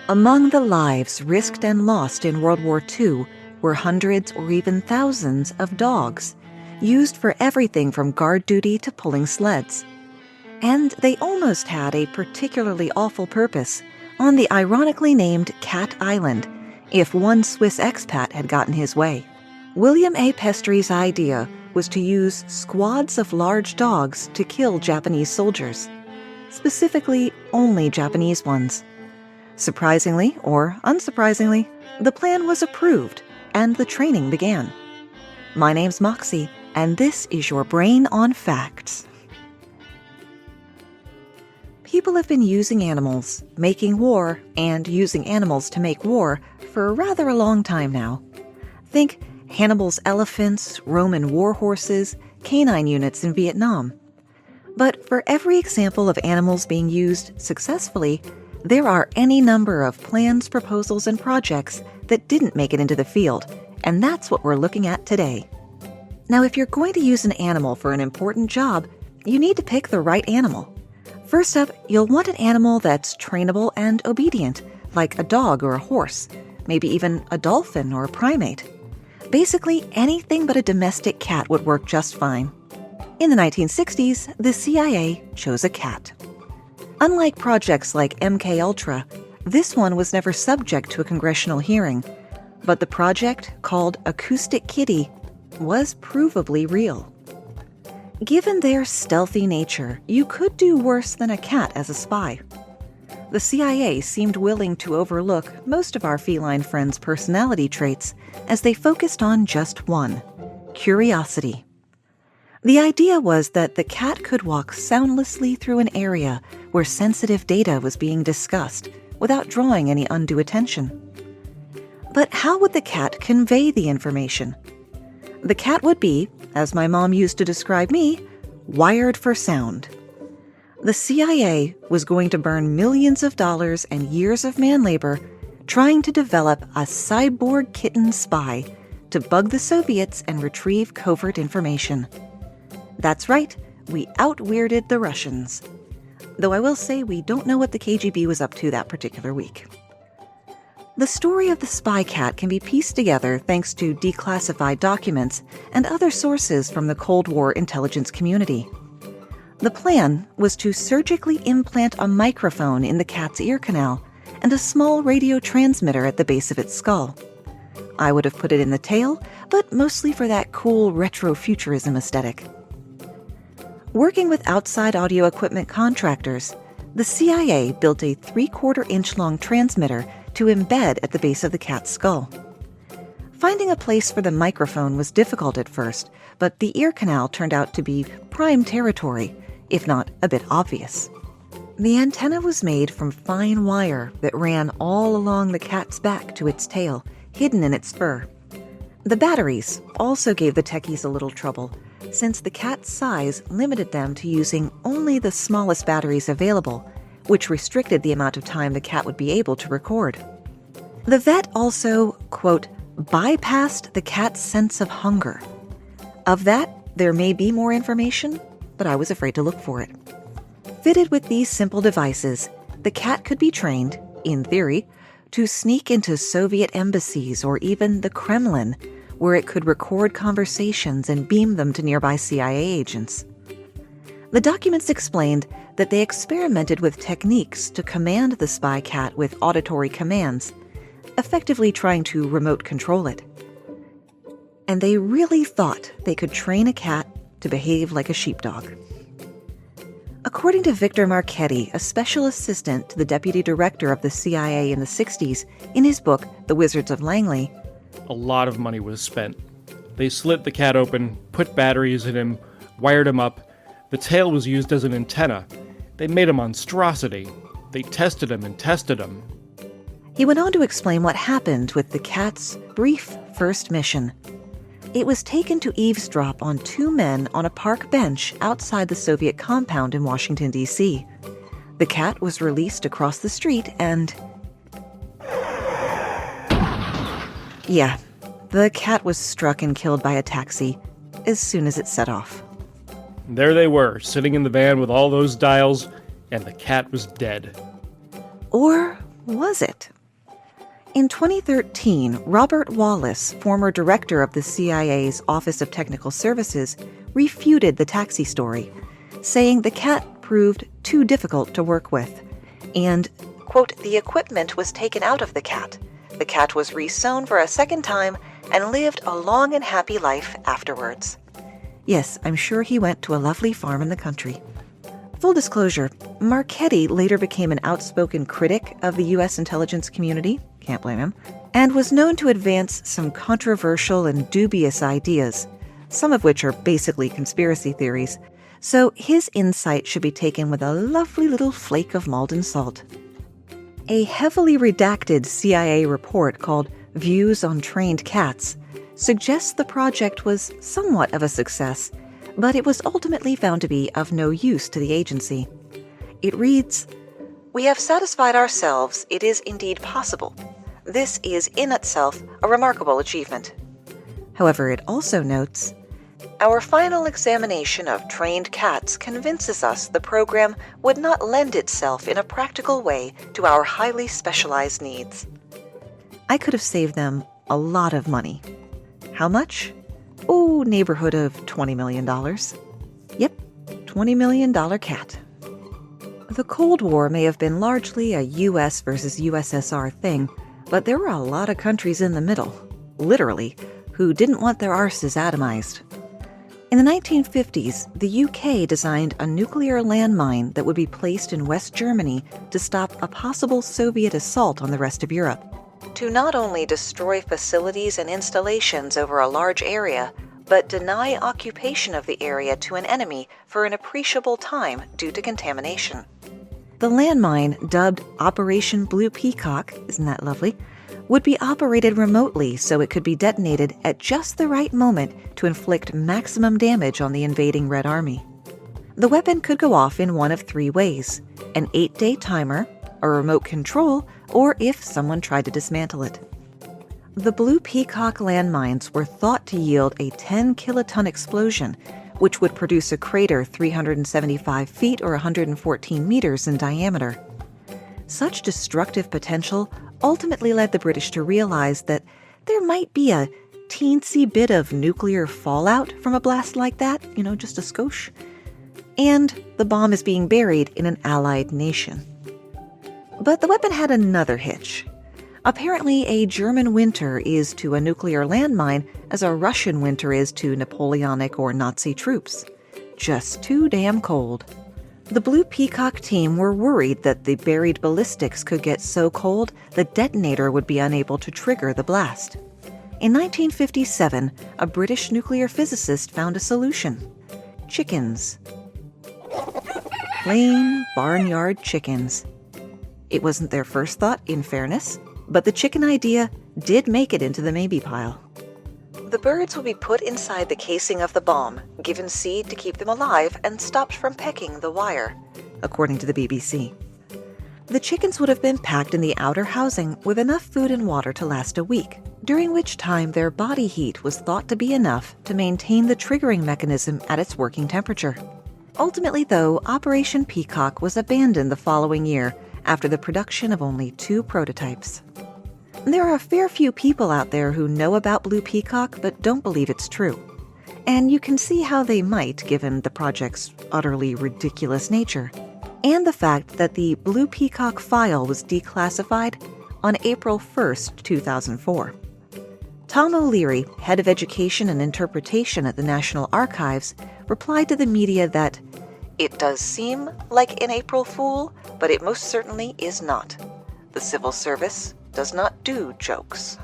Among the lives risked and lost in World War II were hundreds or even thousands of dogs, used for everything from guard duty to pulling sleds. And they almost had a particularly awful purpose on the ironically named Cat Island, if one Swiss expat had gotten his way. William A. Pestry's idea was to use squads of large dogs to kill Japanese soldiers, specifically only Japanese ones. Surprisingly, or unsurprisingly, the plan was approved, and the training began. My name's Moxie, and this is your Brain on Facts. People have been using animals, making war, and using animals to make war for rather a long time now. Think Hannibal's elephants, Roman war horses, canine units in Vietnam. But for every example of animals being used successfully, there are any number of plans, proposals, and projects that didn't make it into the field, and that's what we're looking at today. Now, if you're going to use an animal for an important job, you need to pick the right animal. First up, you'll want an animal that's trainable and obedient, like a dog or a horse, maybe even a dolphin or a primate. Basically, anything but a domestic cat would work just fine. In the 1960s, the CIA chose a cat. Unlike projects like MKUltra, this one was never subject to a congressional hearing, but the project, called Acoustic Kitty, was provably real. Given their stealthy nature, you could do worse than a cat as a spy. The CIA seemed willing to overlook most of our feline friends' personality traits as they focused on just one: curiosity. The idea was that the cat could walk soundlessly through an area where sensitive data was being discussed without drawing any undue attention. But how would the cat convey the information? The cat would be, as my mom used to describe me, wired for sound. The CIA was going to burn millions of dollars and years of man labor trying to develop a cyborg kitten spy to bug the Soviets and retrieve covert information. That's right, we out-weirded the Russians. Though I will say we don't know what the KGB was up to that particular week. The story of the spy cat can be pieced together thanks to declassified documents and other sources from the Cold War intelligence community. The plan was to surgically implant a microphone in the cat's ear canal and a small radio transmitter at the base of its skull. I would have put it in the tail, but mostly for that cool retrofuturism aesthetic. Working with outside audio equipment contractors, the CIA built a 3/4-inch long transmitter to embed at the base of the cat's skull. Finding a place for the microphone was difficult at first, but the ear canal turned out to be prime territory, if not a bit obvious. The antenna was made from fine wire that ran all along the cat's back to its tail, hidden in its fur. The batteries also gave the techies a little trouble, since the cat's size limited them to using only the smallest batteries available, which restricted the amount of time the cat would be able to record. The vet also, quote, bypassed the cat's sense of hunger. Of that, there may be more information, but I was afraid to look for it. Fitted with these simple devices, the cat could be trained, in theory, to sneak into Soviet embassies or even the Kremlin, where it could record conversations and beam them to nearby CIA agents. The documents explained that they experimented with techniques to command the spy cat with auditory commands, effectively trying to remote control it. And they really thought they could train a cat to behave like a sheepdog. According to Victor Marchetti, a special assistant to the deputy director of the CIA in the 60s, in his book, The Wizards of Langley, a lot of money was spent. They slit the cat open, put batteries in him, wired him up. The tail was used as an antenna. They made a monstrosity. They tested him and tested him. He went on to explain what happened with the cat's brief first mission. It was taken to eavesdrop on two men on a park bench outside the Soviet compound in Washington, D.C. The cat was released across the street and... yeah, the cat was struck and killed by a taxi as soon as it set off. There they were, sitting in the van with all those dials, and the cat was dead. Or was it? In 2013, Robert Wallace, former director of the CIA's Office of Technical Services, refuted the taxi story, saying the cat proved too difficult to work with, and, quote, the equipment was taken out of the cat. The cat was resewn for a second time and lived a long and happy life afterwards. Yes, I'm sure he went to a lovely farm in the country. Full disclosure, Marchetti later became an outspoken critic of the U.S. intelligence community, can't blame him, and was known to advance some controversial and dubious ideas, some of which are basically conspiracy theories, so his insight should be taken with a lovely little flake of Malden salt. A heavily redacted CIA report called Views on Trained Cats suggests the project was somewhat of a success, but it was ultimately found to be of no use to the agency. It reads, "We have satisfied ourselves it is indeed possible. This is in itself a remarkable achievement." However, it also notes, "Our final examination of trained cats convinces us the program would not lend itself in a practical way to our highly specialized needs." I could have saved them a lot of money. How much? Oh, neighborhood of $20 million. Yep, $20 million cat. The Cold War may have been largely a US versus USSR thing, but there were a lot of countries in the middle, literally, who didn't want their arses atomized. In the 1950s, the UK designed a nuclear landmine that would be placed in West Germany to stop a possible Soviet assault on the rest of Europe. To not only destroy facilities and installations over a large area, but deny occupation of the area to an enemy for an appreciable time due to contamination. The landmine, dubbed Operation Blue Peacock, isn't that lovely, would be operated remotely so it could be detonated at just the right moment to inflict maximum damage on the invading Red Army. The weapon could go off in one of three ways: an 8-day timer, a remote control, or if someone tried to dismantle it. The Blue Peacock landmines were thought to yield a 10-kiloton explosion, which would produce a crater 375 feet or 114 meters in diameter. Such destructive potential ultimately led the British to realize that there might be a teensy bit of nuclear fallout from a blast like that, just a skosh, and the bomb is being buried in an allied nation. But the weapon had another hitch. Apparently, a German winter is to a nuclear landmine as a Russian winter is to Napoleonic or Nazi troops. Just too damn cold. The Blue Peacock team were worried that the buried ballistics could get so cold the detonator would be unable to trigger the blast. In 1957, a British nuclear physicist found a solution: chickens. Plain barnyard chickens. It wasn't their first thought, in fairness, but the chicken idea did make it into the maybe pile. The birds would be put inside the casing of the bomb, given seed to keep them alive, and stopped from pecking the wire, according to the BBC. The chickens would have been packed in the outer housing with enough food and water to last a week, during which time their body heat was thought to be enough to maintain the triggering mechanism at its working temperature. Ultimately, though, Operation Peacock was abandoned the following year after the production of only 2 prototypes. There are a fair few people out there who know about Blue Peacock but don't believe it's true. And you can see how they might, given the project's utterly ridiculous nature, and the fact that the Blue Peacock file was declassified on April 1st, 2004. Tom O'Leary, head of education and interpretation at the National Archives, replied to the media that, "It does seem like an April Fool, but it most certainly is not. The civil service does not do jokes."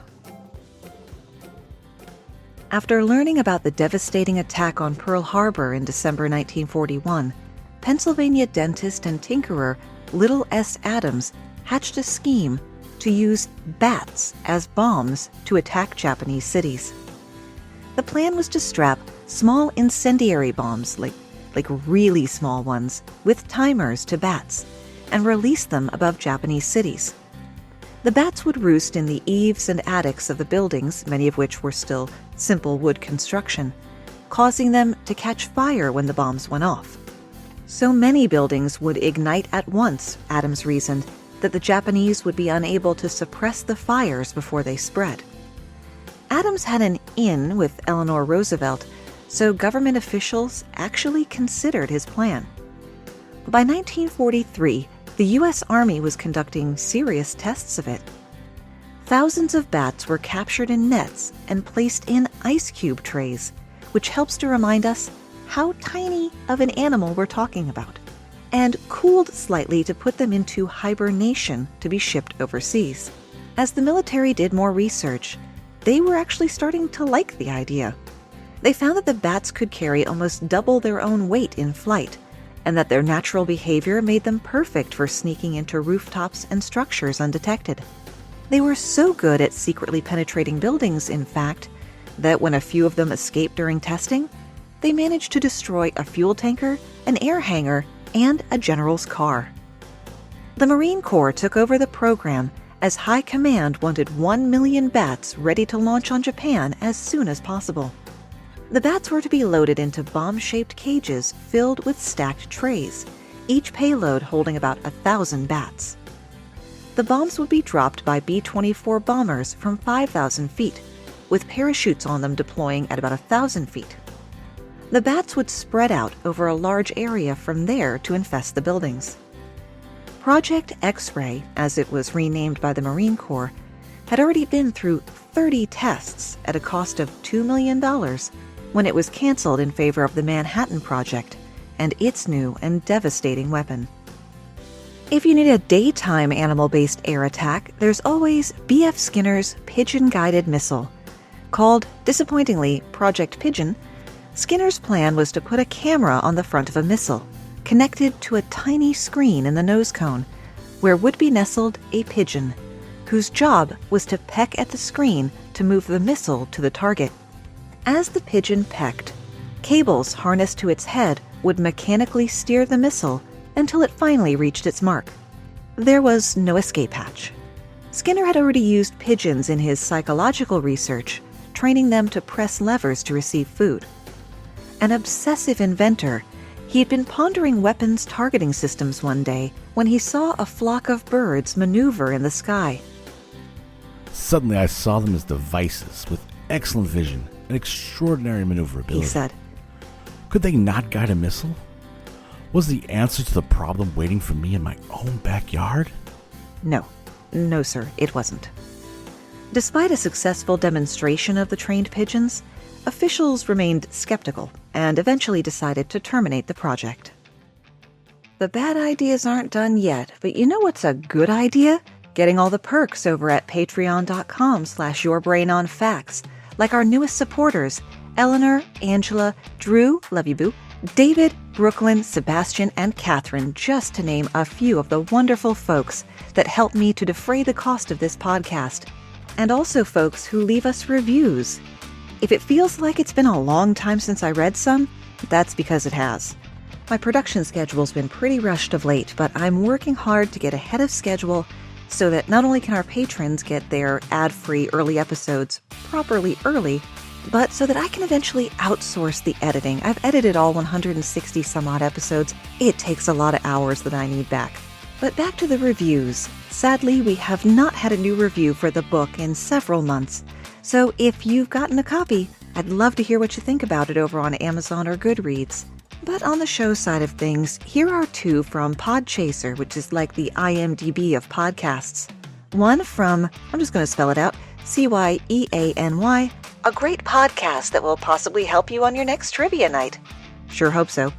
After learning about the devastating attack on Pearl Harbor in December 1941, Pennsylvania dentist and tinkerer Little S. Adams hatched a scheme to use bats as bombs to attack Japanese cities. The plan was to strap small incendiary bombs, like really small ones, with timers to bats, and release them above Japanese cities. The bats would roost in the eaves and attics of the buildings, many of which were still simple wood construction, causing them to catch fire when the bombs went off. So many buildings would ignite at once, Adams reasoned, that the Japanese would be unable to suppress the fires before they spread. Adams had an in with Eleanor Roosevelt, so government officials actually considered his plan. By 1943, the U.S. Army was conducting serious tests of it. Thousands of bats were captured in nets and placed in ice cube trays, which helps to remind us how tiny of an animal we're talking about, and cooled slightly to put them into hibernation to be shipped overseas. As the military did more research, they were actually starting to like the idea. They found that the bats could carry almost double their own weight in flight, and that their natural behavior made them perfect for sneaking into rooftops and structures undetected. They were so good at secretly penetrating buildings, in fact, that when a few of them escaped during testing, they managed to destroy a fuel tanker, an air hangar, and a general's car. The Marine Corps took over the program as High Command wanted 1 million bats ready to launch on Japan as soon as possible. The bats were to be loaded into bomb-shaped cages filled with stacked trays, each payload holding about 1,000 bats. The bombs would be dropped by B-24 bombers from 5,000 feet, with parachutes on them deploying at about 1,000 feet. The bats would spread out over a large area from there to infest the buildings. Project X-Ray, as it was renamed by the Marine Corps, had already been through 30 tests at a cost of $2 million when it was canceled in favor of the Manhattan Project and its new and devastating weapon. If you need a daytime animal-based air attack, there's always B.F. Skinner's Pigeon-guided missile. Called, disappointingly, Project Pigeon, Skinner's plan was to put a camera on the front of a missile, connected to a tiny screen in the nose cone, where would be nestled a pigeon, whose job was to peck at the screen to move the missile to the target. As the pigeon pecked, cables harnessed to its head would mechanically steer the missile until it finally reached its mark. There was no escape hatch. Skinner had already used pigeons in his psychological research, training them to press levers to receive food. An obsessive inventor, he had been pondering weapons targeting systems one day when he saw a flock of birds maneuver in the sky. Suddenly I saw them as devices with excellent vision and extraordinary maneuverability. He said. Could they not guide a missile? Was the answer to the problem waiting for me in my own backyard? No, sir, it wasn't. Despite a successful demonstration of the trained pigeons, officials remained skeptical and eventually decided to terminate the project. The bad ideas aren't done yet, but you know what's a good idea? Getting all the perks over at patreon.com/yourbrainonfacts, like our newest supporters, Eleanor, Angela, Drew, love you boo, David, Brooklyn, Sebastian, and Catherine, just to name a few of the wonderful folks that help me to defray the cost of this podcast. And also folks who leave us reviews. If it feels like it's been a long time since I read some, that's because it has. My production schedule's been pretty rushed of late, but I'm working hard to get ahead of schedule so that not only can our patrons get their ad-free early episodes properly early, but so that I can eventually outsource the editing. I've edited all 160 some odd episodes. It takes a lot of hours that I need back. But back to the reviews. Sadly, we have not had a new review for the book in several months. So if you've gotten a copy, I'd love to hear what you think about it over on Amazon or Goodreads. But on the show side of things, here are two from Podchaser, which is like the IMDb of podcasts. One from, I'm just going to spell it out, CYEANY, a great podcast that will possibly help you on your next trivia night. Sure hope so.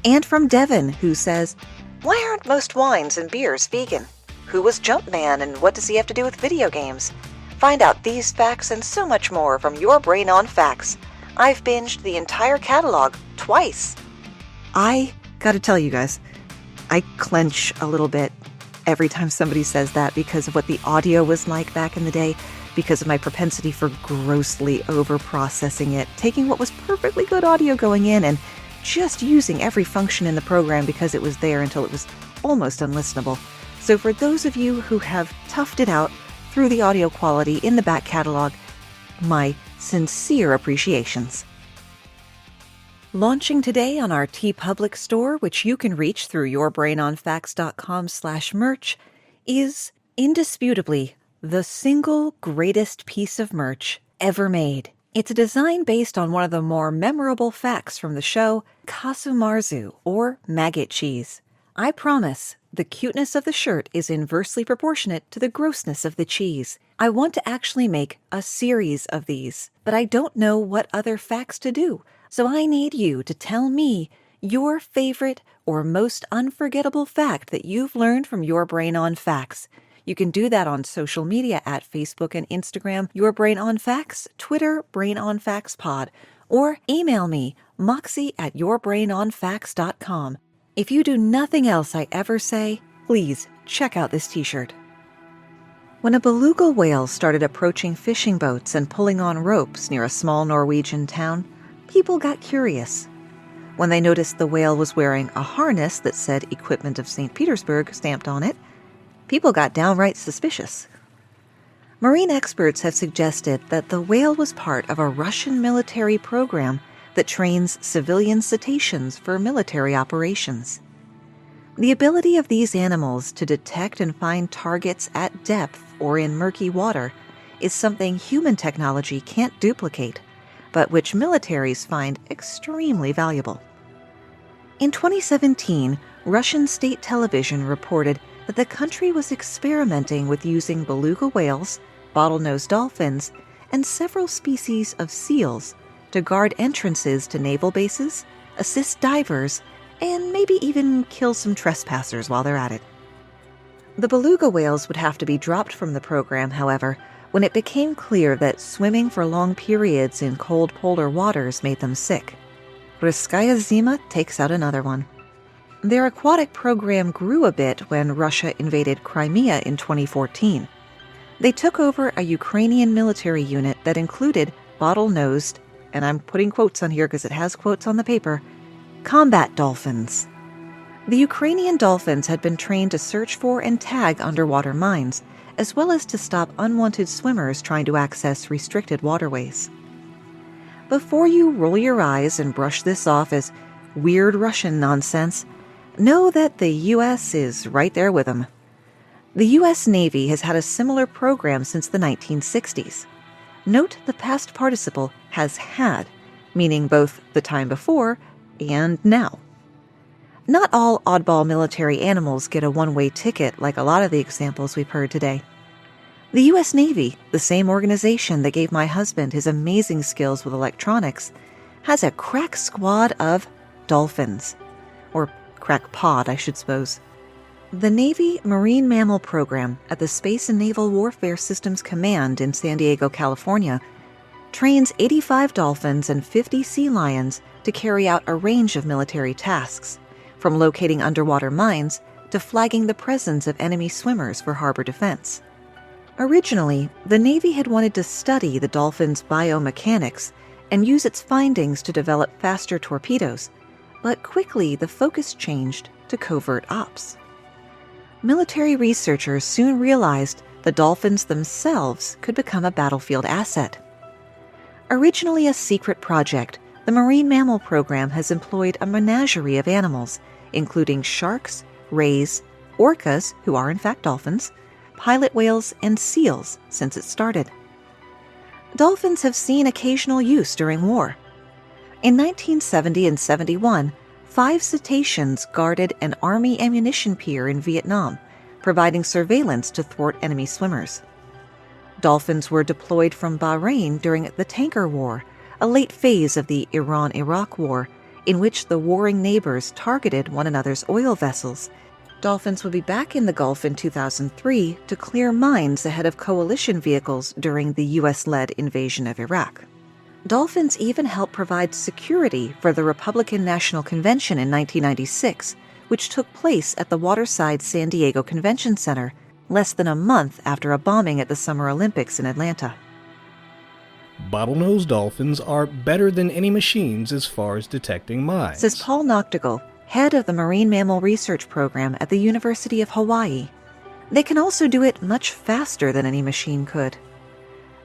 And from Devin, who says, why aren't most wines and beers vegan? Who was Jumpman and what does he have to do with video games? Find out these facts and so much more from Your Brain on Facts. I've binged the entire catalog twice. I gotta tell you guys, I clench a little bit every time somebody says that because of what the audio was like back in the day, because of my propensity for grossly over-processing it, taking what was perfectly good audio going in and just using every function in the program because it was there until it was almost unlistenable. So for those of you who have toughed it out through the audio quality in the back catalog, my sincere appreciations. Launching today on our TeePublic store, which you can reach through yourbrainonfacts.com/merch, is indisputably the single greatest piece of merch ever made. It's a design based on one of the more memorable facts from the show, Kasumarzu, or maggot cheese. I promise, the cuteness of the shirt is inversely proportionate to the grossness of the cheese. I want to actually make a series of these, but I don't know what other facts to do, so I need you to tell me your favorite or most unforgettable fact that you've learned from Your Brain on Facts. You can do that on social media at Facebook and Instagram, Your Brain on Facts, Twitter, Brain on Facts Pod, or email me, moxie@yourbrainonfacts.com. If you do nothing else I ever say, please check out this t-shirt. When a beluga whale started approaching fishing boats and pulling on ropes near a small Norwegian town, people got curious. When they noticed the whale was wearing a harness that said Equipment of St. Petersburg stamped on it, people got downright suspicious. Marine experts have suggested that the whale was part of a Russian military program that trains civilian cetaceans for military operations. The ability of these animals to detect and find targets at depth or in murky water is something human technology can't duplicate, but which militaries find extremely valuable. In 2017, Russian state television reported that the country was experimenting with using beluga whales, bottlenose dolphins, and several species of seals to guard entrances to naval bases, assist divers, and maybe even kill some trespassers while they're at it. The beluga whales would have to be dropped from the program, however, when it became clear that swimming for long periods in cold polar waters made them sick. Ruskaya Zima takes out another one. Their aquatic program grew a bit when Russia invaded Crimea in 2014. They took over a Ukrainian military unit that included bottle-nosed, and I'm putting quotes on here because it has quotes on the paper, combat dolphins. The Ukrainian dolphins had been trained to search for and tag underwater mines, as well as to stop unwanted swimmers trying to access restricted waterways. Before you roll your eyes and brush this off as weird Russian nonsense, know that the U.S. is right there with them. The U.S. Navy has had a similar program since the 1960s. Note the past participle has had, meaning both the time before and now. Not all oddball military animals get a one-way ticket like a lot of the examples we've heard today. The U.S. Navy, the same organization that gave my husband his amazing skills with electronics, has a crack squad of dolphins. Or crack pod, I should suppose. The Navy Marine Mammal Program at the Space and Naval Warfare Systems Command in San Diego, California, trains 85 dolphins and 50 sea lions to carry out a range of military tasks, from locating underwater mines to flagging the presence of enemy swimmers for harbor defense. Originally, the Navy had wanted to study the dolphin's biomechanics and use its findings to develop faster torpedoes, but quickly the focus changed to covert ops. Military researchers soon realized the dolphins themselves could become a battlefield asset. Originally a secret project, the Marine Mammal Program has employed a menagerie of animals, including sharks, rays, orcas, who are in fact dolphins, pilot whales, and seals since it started. Dolphins have seen occasional use during war. In 1970 and 71, 5 cetaceans guarded an Army ammunition pier in Vietnam, providing surveillance to thwart enemy swimmers. Dolphins were deployed from Bahrain during the Tanker War, a late phase of the Iran-Iraq War, in which the warring neighbors targeted one another's oil vessels. Dolphins would be back in the Gulf in 2003 to clear mines ahead of coalition vehicles during the U.S.-led invasion of Iraq. Dolphins even helped provide security for the Republican National Convention in 1996, which took place at the waterside San Diego Convention Center, less than a month after a bombing at the Summer Olympics in Atlanta. Bottlenose dolphins are better than any machines as far as detecting mines, says Paul Noctegal, head of the Marine Mammal Research Program at the University of Hawaii. They can also do it much faster than any machine could.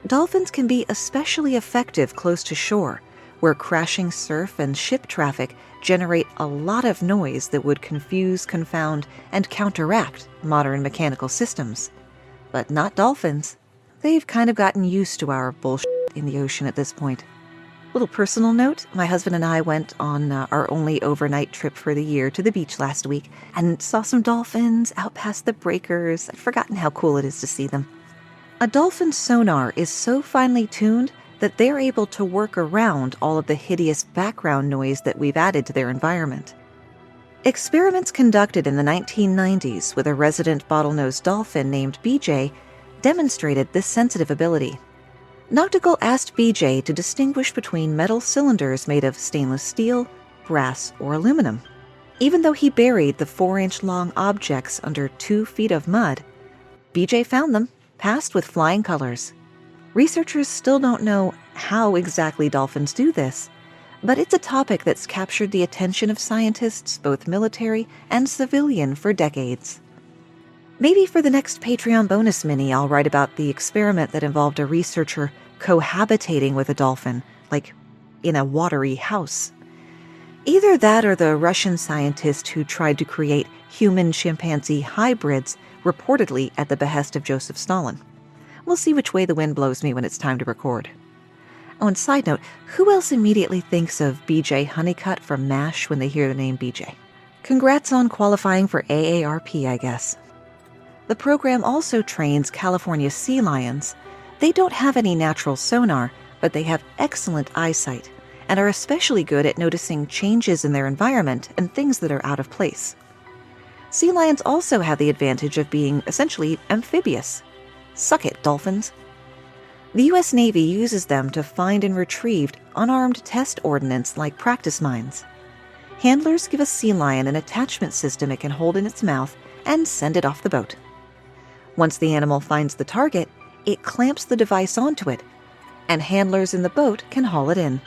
Dolphins can be especially effective close to shore, where crashing surf and ship traffic generate a lot of noise that would confuse, confound, and counteract modern mechanical systems. But not dolphins. They've kind of gotten used to our bullshit in the ocean at this point. Little personal note, my husband and I went on our only overnight trip for the year to the beach last week and saw some dolphins out past the breakers. I'd forgotten how cool it is to see them. A dolphin's sonar is so finely tuned that they're able to work around all of the hideous background noise that we've added to their environment. Experiments conducted in the 1990s with a resident bottlenose dolphin named BJ demonstrated this sensitive ability. Noctigal asked BJ to distinguish between metal cylinders made of stainless steel, brass, or aluminum. Even though he buried the 4-inch-long objects under 2 feet of mud, BJ found them, passed with flying colors. Researchers still don't know how exactly dolphins do this, but it's a topic that's captured the attention of scientists, both military and civilian, for decades. Maybe for the next Patreon bonus mini, I'll write about the experiment that involved a researcher cohabitating with a dolphin, like in a watery house. Either that or the Russian scientist who tried to create human-chimpanzee hybrids, reportedly at the behest of Joseph Stalin. We'll see which way the wind blows me when it's time to record. Oh, and side note, who else immediately thinks of BJ Honeycutt from MASH when they hear the name BJ? Congrats on qualifying for AARP, I guess. The program also trains California sea lions. They don't have any natural sonar, but they have excellent eyesight and are especially good at noticing changes in their environment and things that are out of place. Sea lions also have the advantage of being essentially amphibious. Suck it, dolphins. The U.S. Navy uses them to find and retrieve unarmed test ordnance like practice mines. Handlers give a sea lion an attachment system it can hold in its mouth and send it off the boat. Once the animal finds the target, it clamps the device onto it, and handlers in the boat can haul it in.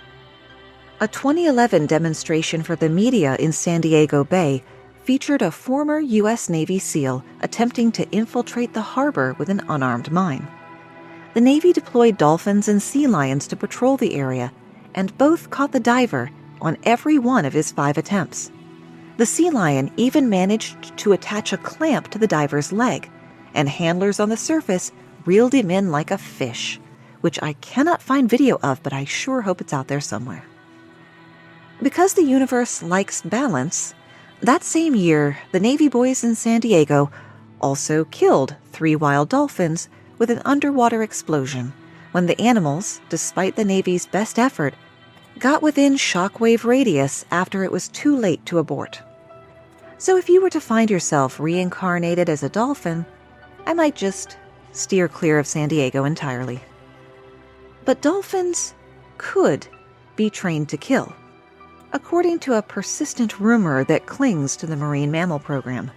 A 2011 demonstration for the media in San Diego Bay featured a former U.S. Navy SEAL attempting to infiltrate the harbor with an unarmed mine. The Navy deployed dolphins and sea lions to patrol the area, and both caught the diver on every one of his 5 attempts. The sea lion even managed to attach a clamp to the diver's leg, and handlers on the surface reeled him in like a fish, which I cannot find video of, but I sure hope it's out there somewhere. Because the universe likes balance, that same year, the Navy boys in San Diego also killed 3 wild dolphins with an underwater explosion when the animals, despite the Navy's best effort, got within shockwave radius after it was too late to abort. So if you were to find yourself reincarnated as a dolphin, I might just steer clear of San Diego entirely. But dolphins could be trained to kill, according to a persistent rumor that clings to the marine mammal program.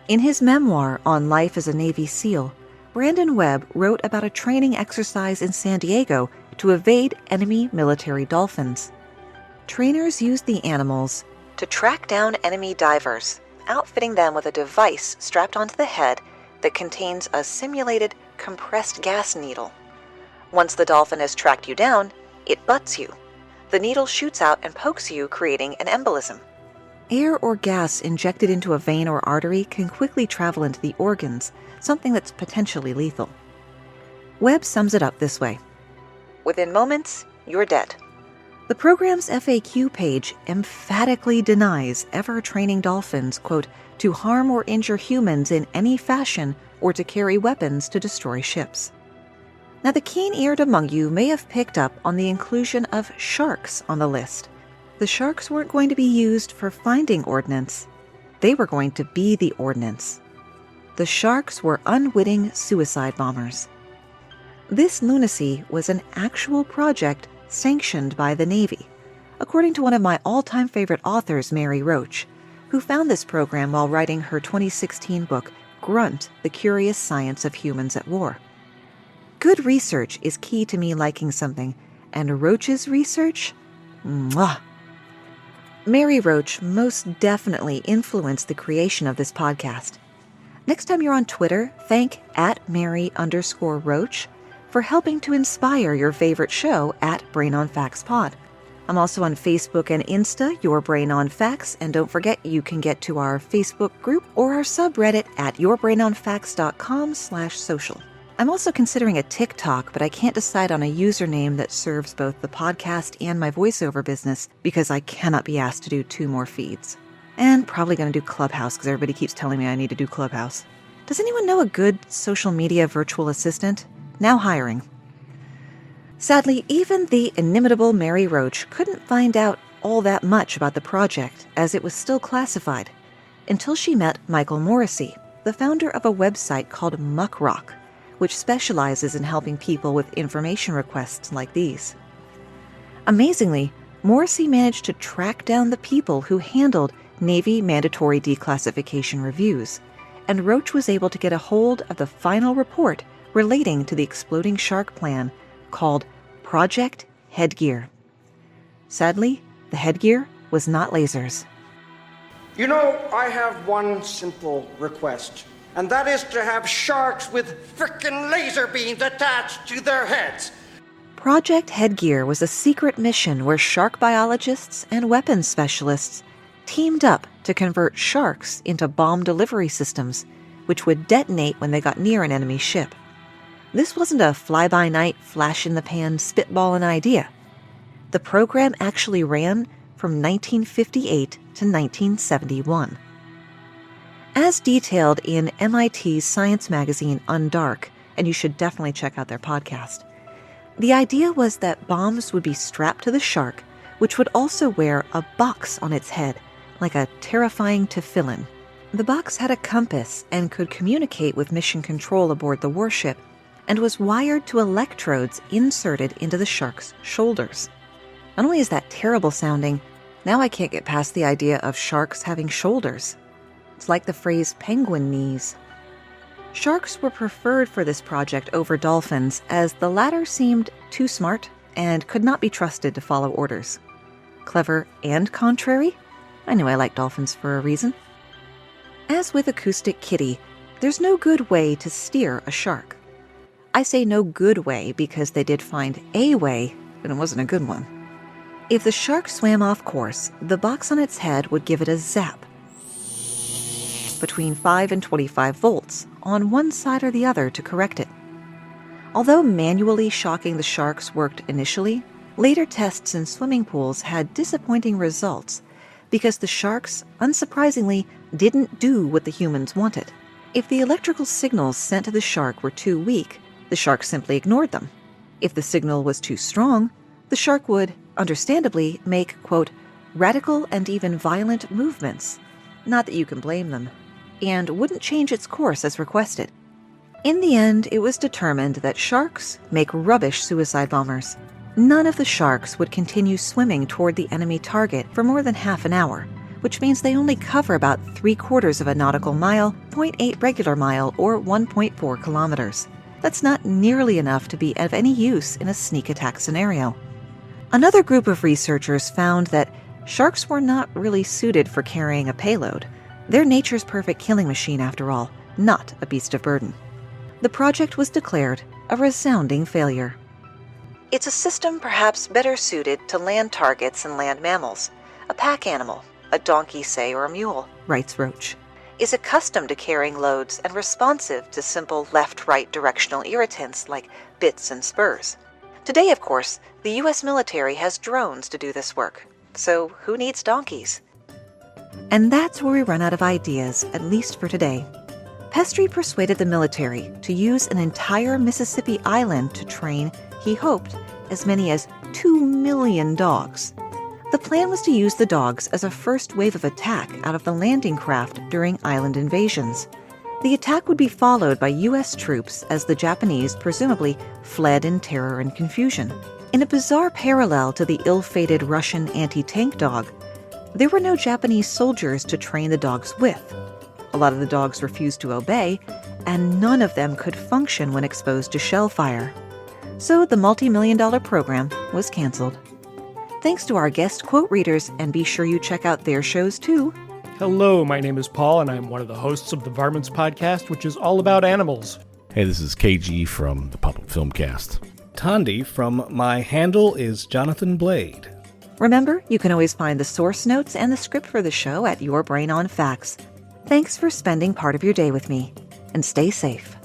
In his memoir on life as a Navy SEAL, Brandon Webb wrote about a training exercise in San Diego to evade enemy military dolphins. Trainers used the animals to track down enemy divers, outfitting them with a device strapped onto the head that contains a simulated compressed gas needle. Once the dolphin has tracked you down, it butts you. The needle shoots out and pokes you, creating an embolism. Air or gas injected into a vein or artery can quickly travel into the organs, something that's potentially lethal. Webb sums it up this way: within moments, you're dead. The program's FAQ page emphatically denies ever training dolphins, quote, to harm or injure humans in any fashion or to carry weapons to destroy ships. Now, the keen-eared among you may have picked up on the inclusion of sharks on the list. The sharks weren't going to be used for finding ordnance. They were going to be the ordnance. The sharks were unwitting suicide bombers. This lunacy was an actual project sanctioned by the Navy, according to one of my all-time favorite authors, Mary Roach, who found this program while writing her 2016 book, Grunt, The Curious Science of Humans at War. Good research is key to me liking something, and Roach's research? Mwah! Mary Roach most definitely influenced the creation of this podcast. Next time you're on Twitter, thank @Mary_Roach for helping to inspire your favorite show @BrainOnFactsPod. I'm also on Facebook and Insta, Your Brain on Facts, and don't forget you can get to our Facebook group or our subreddit at yourbrainonfacts.com/social. I'm also considering a TikTok, but I can't decide on a username that serves both the podcast and my voiceover business because I cannot be asked to do 2 more feeds. And probably going to do Clubhouse because everybody keeps telling me I need to do Clubhouse. Does anyone know a good social media virtual assistant? Now hiring. Sadly, even the inimitable Mary Roach couldn't find out all that much about the project as it was still classified until she met Michael Morrissey, the founder of a website called Muckrock, which specializes in helping people with information requests like these. Amazingly, Morrissey managed to track down the people who handled Navy mandatory declassification reviews, and Roach was able to get a hold of the final report relating to the exploding shark plan called Project Headgear. Sadly, the headgear was not lasers. You know, I have one simple request, and that is to have sharks with frickin' laser beams attached to their heads. Project Headgear was a secret mission where shark biologists and weapons specialists teamed up to convert sharks into bomb delivery systems, which would detonate when they got near an enemy ship. This wasn't a fly-by-night, flash-in-the-pan, spitball an idea. The program actually ran from 1958 to 1971. As detailed in MIT's science magazine Undark, and you should definitely check out their podcast, the idea was that bombs would be strapped to the shark, which would also wear a box on its head, like a terrifying tefillin. The box had a compass and could communicate with mission control aboard the warship, and was wired to electrodes inserted into the shark's shoulders. Not only is that terrible sounding, now I can't get past the idea of sharks having shoulders. It's like the phrase penguin knees. Sharks were preferred for this project over dolphins, as the latter seemed too smart and could not be trusted to follow orders. Clever and contrary? I knew I liked dolphins for a reason. As with Acoustic Kitty, there's no good way to steer a shark. I say no good way because they did find a way, but it wasn't a good one. If the shark swam off course, the box on its head would give it a zap between 5 and 25 volts on one side or the other to correct it. Although manually shocking the sharks worked initially, later tests in swimming pools had disappointing results because the sharks, unsurprisingly, didn't do what the humans wanted. If the electrical signals sent to the shark were too weak, the shark simply ignored them. If the signal was too strong, the shark would, understandably, make, quote, radical and even violent movements, not that you can blame them, and wouldn't change its course as requested. In the end, it was determined that sharks make rubbish suicide bombers. None of the sharks would continue swimming toward the enemy target for more than half an hour, which means they only cover about 3/4 of a nautical mile, 0.8 regular mile, or 1.4 kilometers. That's not nearly enough to be of any use in a sneak attack scenario. Another group of researchers found that sharks were not really suited for carrying a payload. They're nature's perfect killing machine, after all, not a beast of burden. The project was declared a resounding failure. It's a system perhaps better suited to land targets and land mammals. A pack animal, a donkey, say, or a mule, writes Roach, is accustomed to carrying loads and responsive to simple left-right directional irritants like bits and spurs. Today, of course, the U.S. military has drones to do this work, so who needs donkeys? And that's where we run out of ideas, at least for today. Pestry persuaded the military to use an entire Mississippi island to train, he hoped, as many as 2 million dogs. The plan was to use the dogs as a first wave of attack out of the landing craft during island invasions. The attack would be followed by U.S. troops as the Japanese presumably fled in terror and confusion. In a bizarre parallel to the ill-fated Russian anti-tank dog, there were no Japanese soldiers to train the dogs with. A lot of the dogs refused to obey, and none of them could function when exposed to shell fire. So the multi-million-dollar program was canceled. Thanks to our guest quote readers, and be sure you check out their shows too. Hello, my name is Paul, and I'm one of the hosts of the Varmints podcast, which is all about animals. Hey, this is KG from the Public Filmcast. Tondi from My Handle is Jonathan Blade. Remember, you can always find the source notes and the script for the show at Your Brain on Facts. Thanks for spending part of your day with me, and stay safe.